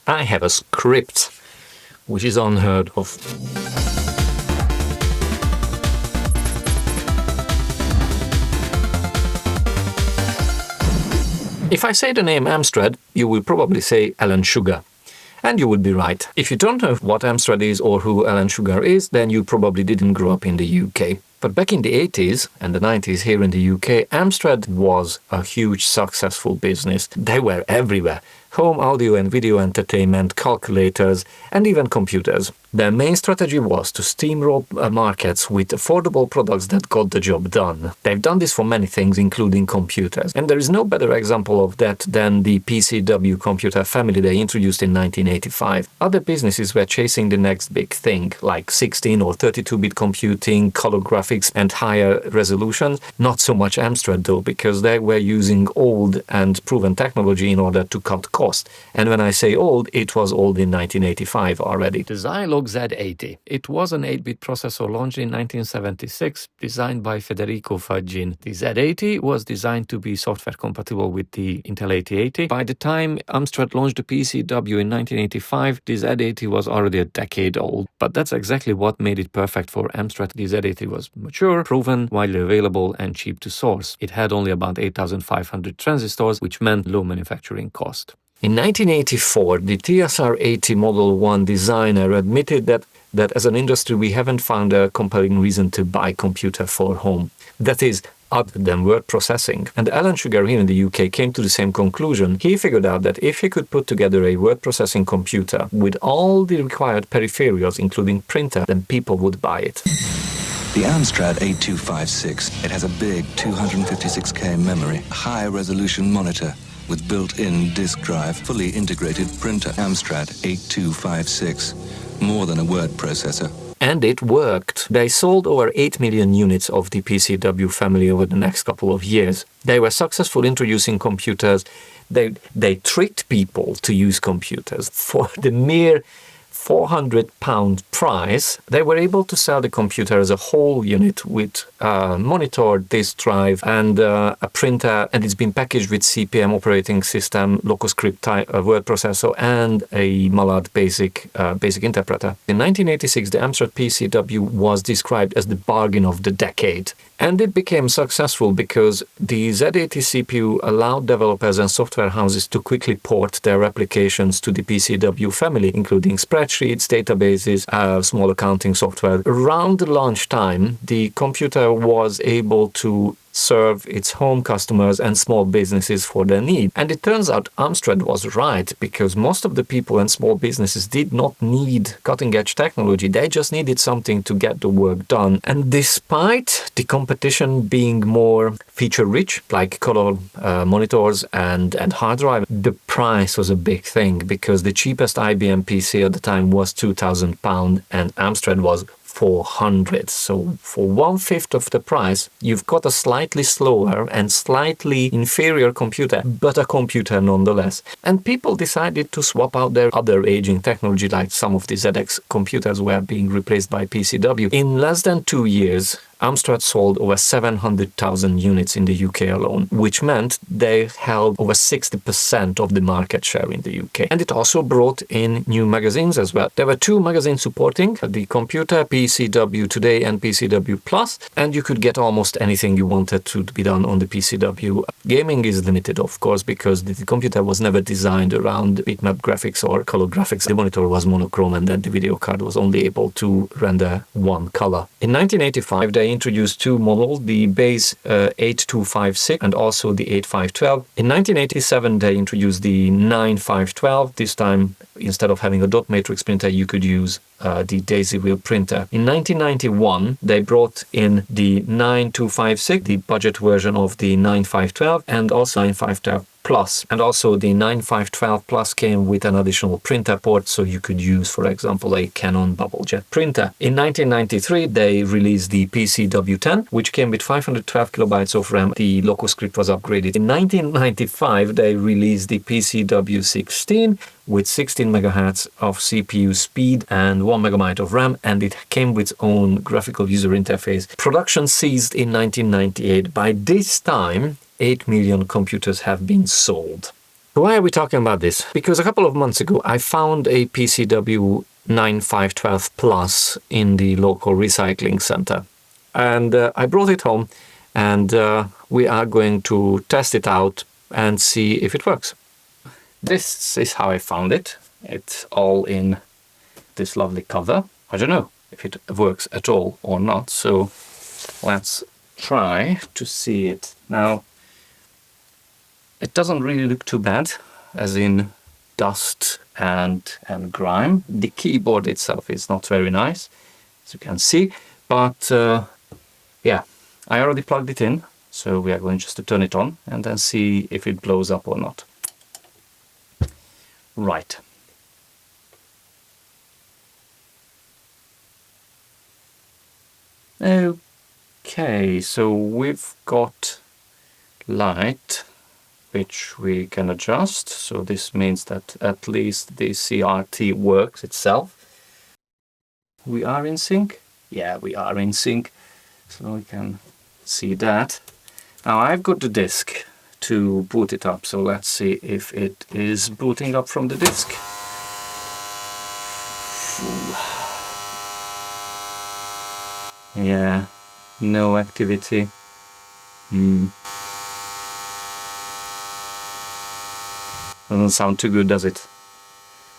I have a script, which is unheard of. If I say the name Amstrad, you will probably say Alan Sugar. And you would be right. If you don't know what Amstrad is or who Alan Sugar is, then you probably didn't grow up in the UK. But back in the 80s and the 90s here in the UK, Amstrad was a huge successful business. They were everywhere. Home audio and video entertainment, calculators, and even computers. Their main strategy was to steamroll markets with affordable products that got the job done. They've done this for many things, including computers. And there is no better example of that than the PCW computer family they introduced in 1985. Other businesses were chasing the next big thing, like 16 or 32-bit computing, color graphics, and higher resolutions. Not so much Amstrad though, because they were using old and proven technology in order to cut costs. And when I say old, it was old in 1985 already. The Zilog Z80. It was an 8-bit processor launched in 1976, designed by Federico Faggin. The Z80 was designed to be software compatible with the Intel 8080. By the time Amstrad launched the PCW in 1985, the Z80 was already a decade old. But that's exactly what made it perfect for Amstrad. The Z80 was mature, proven, widely available, and cheap to source. It had only about 8,500 transistors, which meant low manufacturing cost. In 1984, the TSR-80 Model 1 designer admitted that as an industry we haven't found a compelling reason to buy a computer for home. That is, other than word processing. And Alan Sugar here in the UK came to the same conclusion. He figured out that if he could put together a word processing computer with all the required peripherals, including printer, then people would buy it. The Amstrad 8256, it has a big 256K memory, high-resolution monitor, with built-in disk drive, fully integrated printer. Amstrad 8256, more than a word processor. And it worked. They sold over 8 million units of the PCW family over the next couple of years. They were successful introducing computers. They tricked people to use computers. For the mere £400 price, they were able to sell the computer as a whole unit with a monitor, disk drive, and a printer, and it's been packaged with CP/M operating system, LocalScript word processor, and a Malad basic interpreter. In 1986, the Amstrad PCW was described as the bargain of the decade. And it became successful because the Z80 CPU allowed developers and software houses to quickly port their applications to the PCW family, including spreadsheets, databases, small accounting software. Around lunchtime, the computer was able to serve its home customers and small businesses for their need. And it turns out Amstrad was right, because most of the people and small businesses did not need cutting-edge technology. They just needed something to get the work done. And despite the competition being more feature-rich, like color monitors and hard drive, the price was a big thing, because the cheapest IBM PC at the time was £2,000 and Amstrad was 400. So for 1/5 of the price, you've got a slightly slower and slightly inferior computer, but a computer nonetheless. And people decided to swap out their other aging technology, like some of the ZX computers were being replaced by PCW. In less than 2 years, Amstrad sold over 700,000 units in the UK alone, which meant they held over 60% of the market share in the UK. And it also brought in new magazines as well. There were 2 magazines supporting the computer, PCW Today and PCW Plus, and you could get almost anything you wanted to be done on the PCW. Gaming is limited, of course, because the computer was never designed around bitmap graphics or color graphics. The monitor was monochrome, and then the video card was only able to render one color. In 1985, they introduced 2 models, the base 8256 and also the 8512. In 1987, they introduced the 9512. This time, instead of having a dot matrix printer, you could use the daisy wheel printer. In 1991, they brought in the 9256, the budget version of the 9512, and also 9512 Plus. And also the 9512 Plus came with an additional printer port, so you could use, for example, a Canon BubbleJet printer. In 1993, they released the PCW10, which came with 512 kilobytes of RAM. The LocalScript was upgraded. In 1995, they released the PCW16 with 16 megahertz of CPU speed and 1 megabyte of RAM, and it came with its own graphical user interface. Production ceased in 1998. By this time, 8 million computers have been sold. Why are we talking about this? Because a couple of months ago, I found a PCW 9512 Plus in the local recycling center. And I brought it home, and we are going to test it out and see if it works. This is how I found it. It's all in this lovely cover. I don't know if it works at all or not, so let's try to see it. Now, it doesn't really look too bad, as in dust and grime. The keyboard itself is not very nice, as you can see, but yeah, I already plugged it in, so we are going just to turn it on and then see if it blows up or not. Right. Okay, so we've got light, which we can adjust. So this means that at least the CRT works itself. We are in sync? Yeah, we are in sync. So we can see that. Now I've got the disk to boot it up, so let's see if it is booting up from the disk. Yeah, no activity. Doesn't sound too good, does it?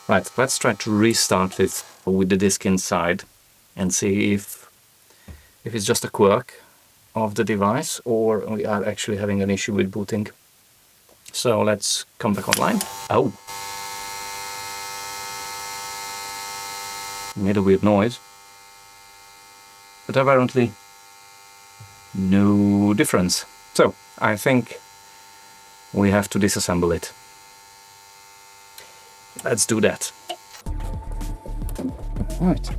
Right, let's try to restart it with the disk inside and see if it's just a quirk of the device or we are actually having an issue with booting. So let's come back online. Oh! Made a weird noise. But apparently no difference. So I think we have to disassemble it. Let's do that. Right.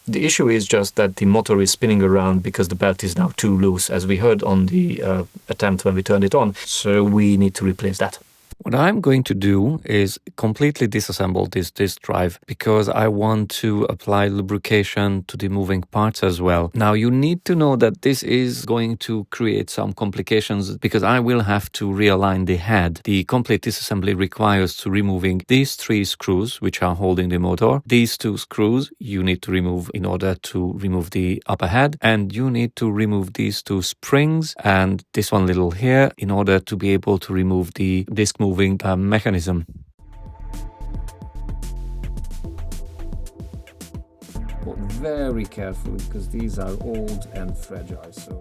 The issue is just that the motor is spinning around because the belt is now too loose, as we heard on the attempt when we turned it on, so we need to replace that. What I'm going to do is completely disassemble this disk drive because I want to apply lubrication to the moving parts as well. Now you need to know that this is going to create some complications because I will have to realign the head. The complete disassembly requires to removing these 3 screws which are holding the motor. These 2 screws you need to remove in order to remove the upper head, and you need to remove these 2 springs and this one little here in order to be able to remove the disc moving mechanism. But very carefully because these are old and fragile, so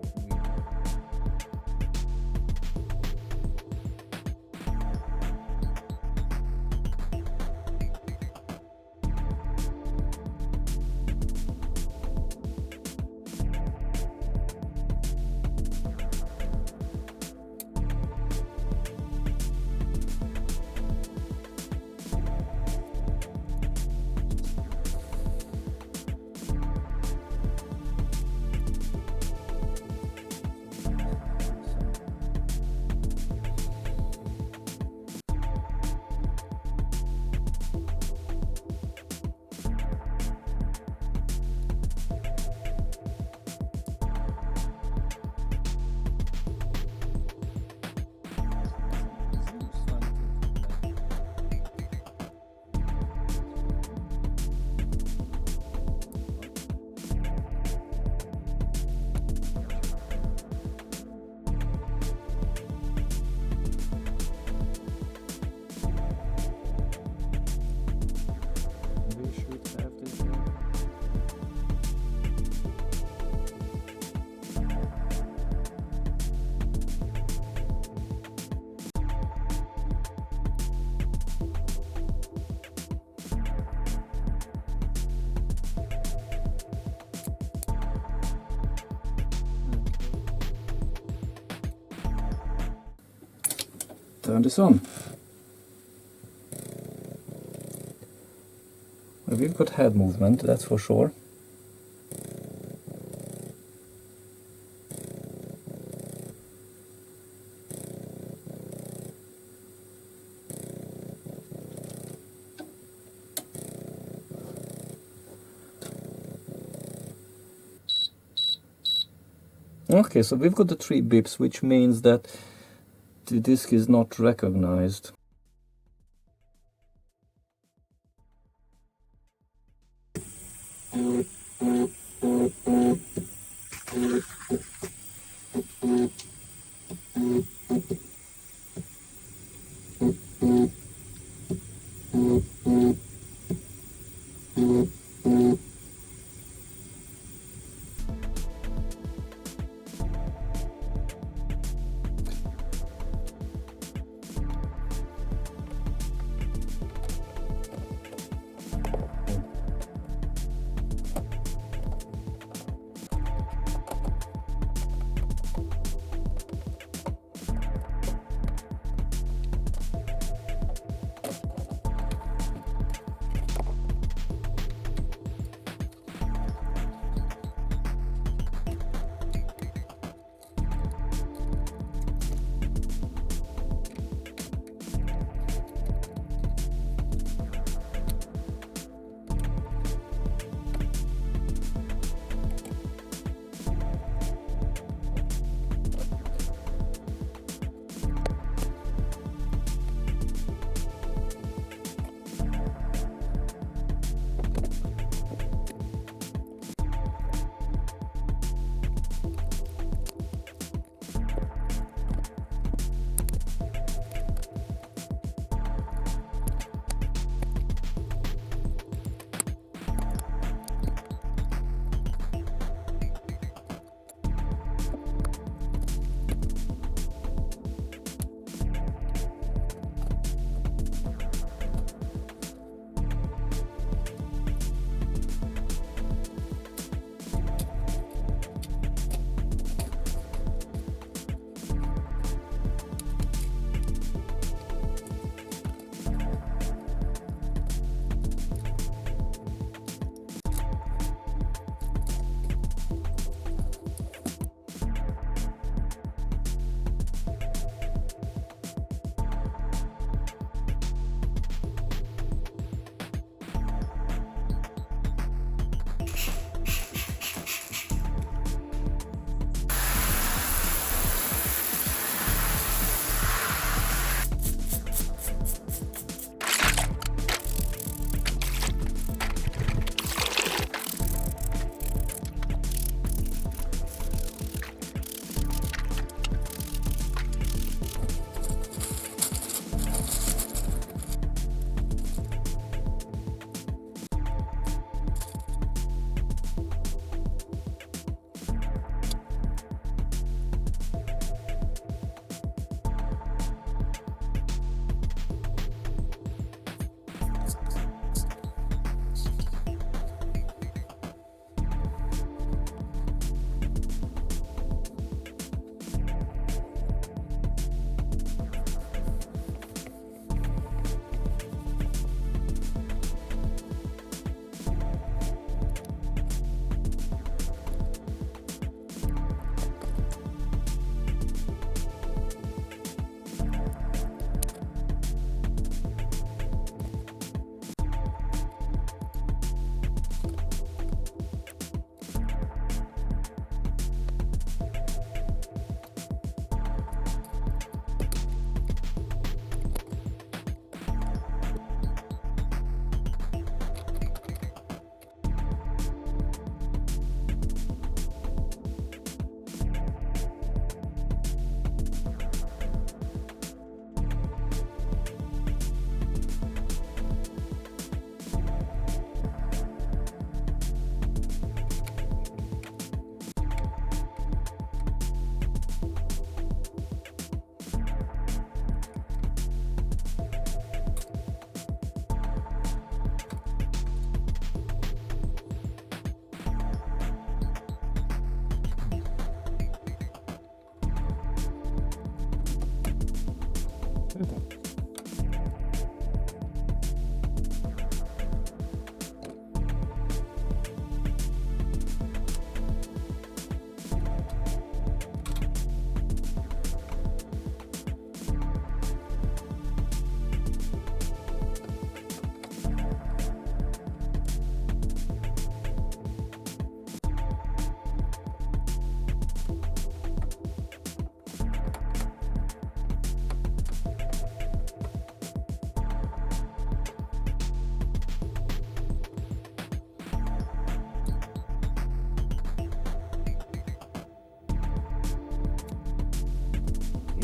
turn this on. Well, we've got head movement, that's for sure. Okay, so we've got the 3 beeps, which means that the disk is not recognized.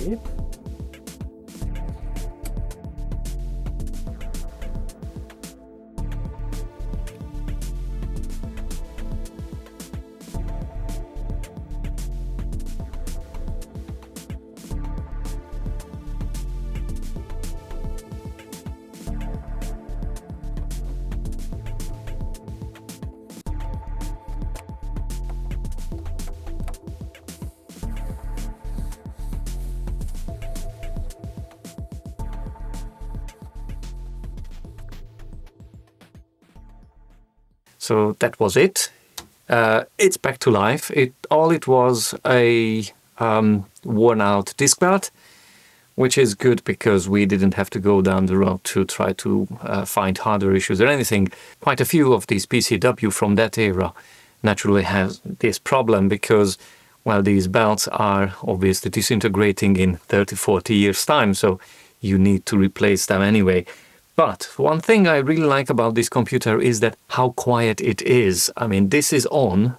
Yep. So that was it. It's back to life. It was a worn out disk belt, which is good because we didn't have to go down the road to try to find hardware issues or anything. Quite a few of these PCW from that era naturally has this problem because, well, these belts are obviously disintegrating in 30, 40 years' time, so you need to replace them anyway. But one thing I really like about this computer is that how quiet it is. I mean, this is on,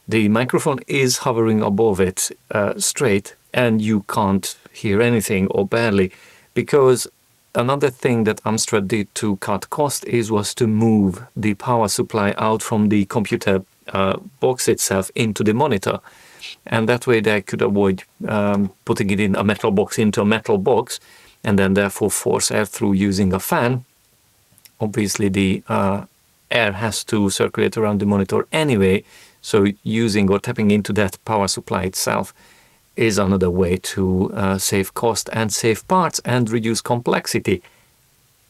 the microphone is hovering above it straight, and you can't hear anything or barely, because another thing that Amstrad did to cut cost was to move the power supply out from the computer box itself into the monitor. And that way they could avoid putting it in a metal box into a metal box and then therefore force air through using a fan. Obviously, the air has to circulate around the monitor anyway, so using or tapping into that power supply itself is another way to save cost and save parts and reduce complexity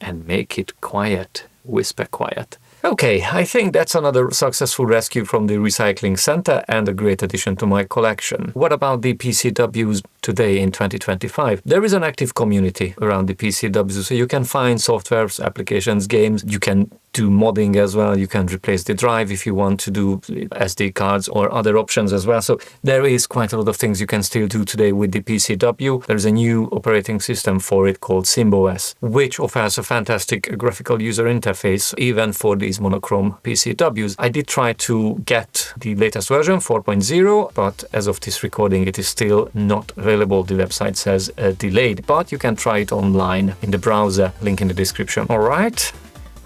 and make it quiet, whisper quiet. Okay, I think that's another successful rescue from the recycling center and a great addition to my collection. What about the PCWs today in 2025? There is an active community around the PCWs, so you can find softwares, applications, games. You can do modding as well. You can replace the drive if you want to do SD cards or other options as well. So there is quite a lot of things you can still do today with the PCW. There's a new operating system for it called SymbiOS, which offers a fantastic graphical user interface even for these monochrome PCWs. I did try to get the latest version, 4.0, but as of this recording, it is still not available. The website says delayed, but you can try it online in the browser, link in the description. All right.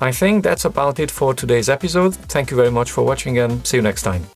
I think that's about it for today's episode. Thank you very much for watching and see you next time.